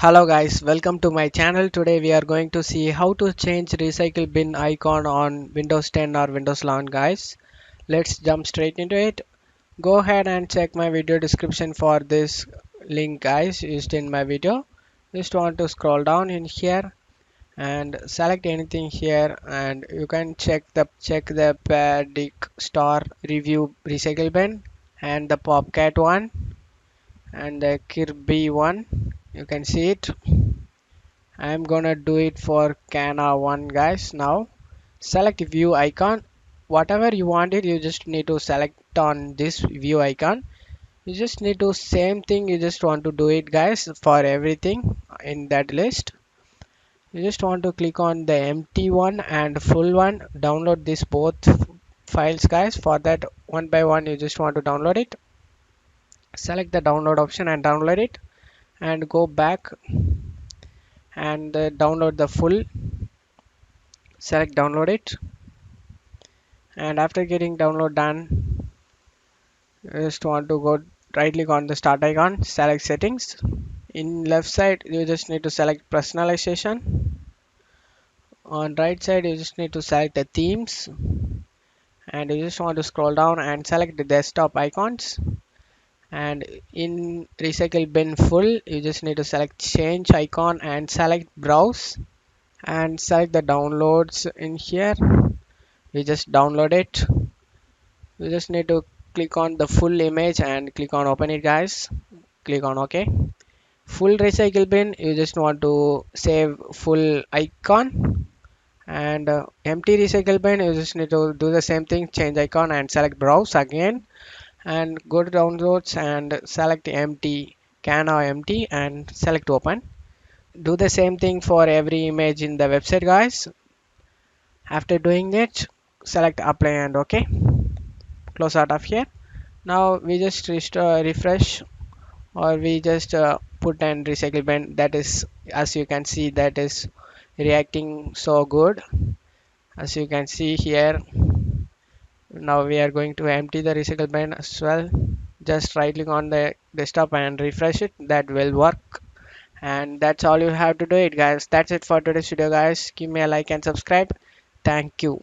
Hello guys, welcome to my channel. Today we are going to see how to change recycle bin icon on Windows 10 or Windows 11 guys. Let's jump straight into it. Go ahead and check my video description for this link guys used in my video. Just want to scroll down in here and select anything here, and you can check the Paddock Star review recycle bin and the Popcat one and the Kirby one. You can see it. I'm gonna do it for Kanna one guys. Now select view icon, whatever you want it, you just need to select on this view icon. You just need to same thing, you just want to do it guys for everything in that list. You just want to click on the empty one and full one, download this both files guys. For that, one by one you just want to download it. Select the download option and download it, and go back and download the full. Select download it, and after getting download done, you just want to go right click on the start icon, select settings. In left side you just need to select personalization. On right side you just need to select the themes, and you just want to scroll down and select the desktop icons. And in recycle bin full you just need to select change icon and select browse, and select the downloads in here. We just download it. You just need to click on the full image and click on open it guys. Click on OK. Full recycle bin, you just want to save full icon, and empty recycle bin you just need to do the same thing, change icon and select browse again, and go to downloads and select empty, Kanna empty, and select open. Do the same thing for every image in the website guys. After doing it, select apply and OK. Close out of here. Now we just refresh, or we just put an recycle bin. That is, as you can see, that is reacting so good. As you can see here, now we are going to empty the recycle bin as well. Just right click on the desktop and refresh it. That will work. And that's all you have to do it guys. That's it for today's video guys. Give me a like and subscribe. Thank you.